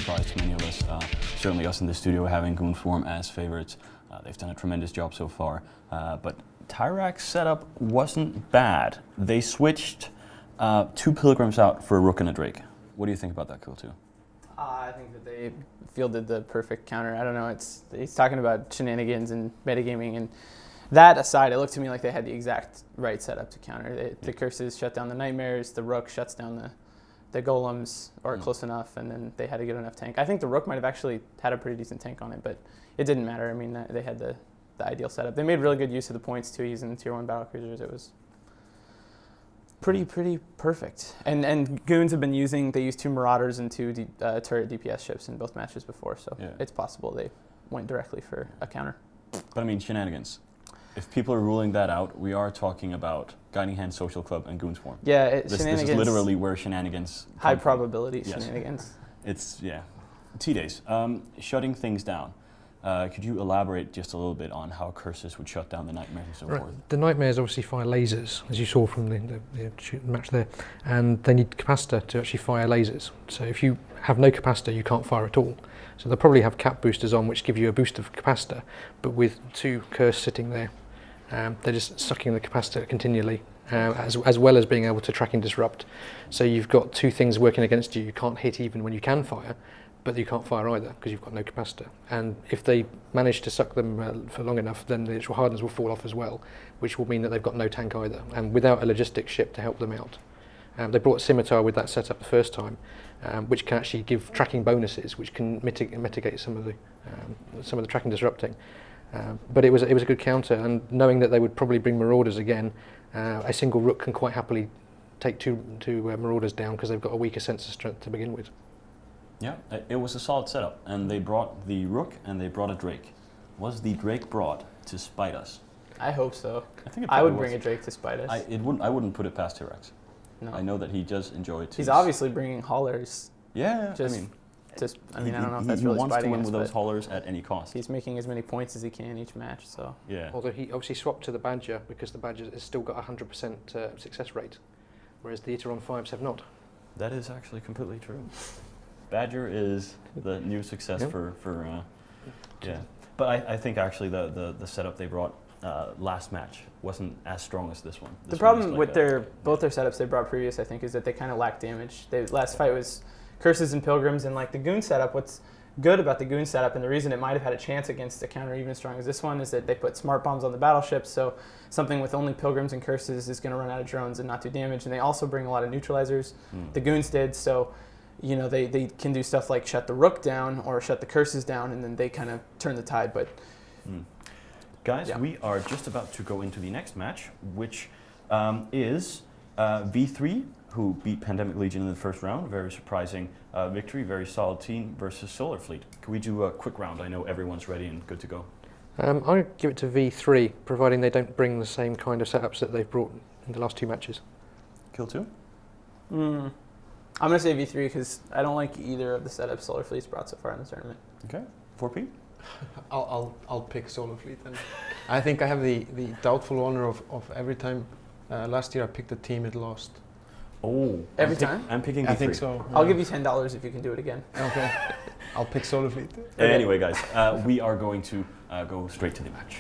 surprise many of us, certainly us in the studio having Goon Swarm as favorites. They've done a tremendous job so far, but Tyrak's setup wasn't bad. They switched 2 Pilgrims out for a Rook and a Drake. What do you think about that, Cool 2? I think that they fielded the perfect counter. I don't know, he's talking about shenanigans and metagaming, and that aside, it looked to me like they had the exact right setup to counter. The curses shut down the nightmares, the Rook shuts down the golems, or close enough, and then they had a good enough tank. I think the Rook might have actually had a pretty decent tank on it, but it didn't matter. I mean, they had the ideal setup. They made really good use of the points too, using the tier 1 battlecruisers. It was pretty perfect. And Goons have been they used 2 Marauders and 2 turret DPS ships in both matches before, so it's possible they went directly for a counter. But I mean, shenanigans. If people are ruling that out, we are talking about Guiding Hand Social Club and Goon Swarm. Yeah, this is literally where shenanigans high probability shenanigans. It's, T-Days. Shutting things down. Could you elaborate just a little bit on how curses would shut down the nightmares and so forth? The nightmares obviously fire lasers, as you saw from the match there, and they need capacitor to actually fire lasers. So if you have no capacitor, you can't fire at all. So they'll probably have cap boosters on, which give you a boost of capacitor, but with 2 curse sitting there, they're just sucking the capacitor continually, as well as being able to track and disrupt. So you've got 2 things working against you. You can't hit even when you can fire, but you can't fire either because you've got no capacitor. And if they manage to suck them for long enough, then the actual hardens will fall off as well, which will mean that they've got no tank either, and without a logistics ship to help them out. They brought Scimitar with that setup the first time, which can actually give tracking bonuses, which can mitigate some of the tracking disrupting. But it was a good counter, and knowing that they would probably bring Marauders again, a single Rook can quite happily take two Marauders down because they've got a weaker sense of strength to begin with. Yeah, it was a solid setup, and they brought the Rook and they brought a Drake. Was the Drake brought to spite us? I hope so. I would bring a Drake to spite us. I wouldn't put it past Tyrak. No. I know that he does enjoy it. He's obviously bringing haulers. Yeah, I don't know if that's he really wants to win us, with those haulers at any cost. He's making as many points as he can each match, so. Yeah. Although he obviously swapped to the Badger because the Badger has still got a 100% success rate, whereas the Eteron 5s have not. That is actually completely true. Badger is the new success for But I think actually the setup they brought last match wasn't as strong as this one. The problem with both their setups they brought previous, I think, is that they kind of lack damage. Last fight was Curses and Pilgrims, and like the Goon setup, what's good about the Goon setup, and the reason it might have had a chance against a counter even as strong as this one, is that they put smart bombs on the battleships, so something with only Pilgrims and Curses is going to run out of drones and not do damage, and they also bring a lot of neutralizers. The Goons did, so they can do stuff like shut the Rook down or shut the Curses down, and then they kind of turn the tide. But guys, we are just about to go into the next match, which is V3, who beat Pandemic Legion in the first round. Very surprising victory, very solid team versus Solar Fleet. Can we do a quick round? I know everyone's ready and good to go. I'll give it to V3, providing they don't bring the same kind of setups that they've brought in the last 2 matches. Kill 2? I'm going to say V3 because I don't like either of the setups Solar Fleet's brought so far in the tournament. Okay, 4P? I'll pick Solar Fleet. And I think I have the doubtful honor of every time. Last year I picked a team, it lost. Oh, every time? I'm picking V3. I think so. I'll give you $10 if you can do it again. Okay. I'll pick Solar Fleet. Anyway, guys, we are going to go straight to the match.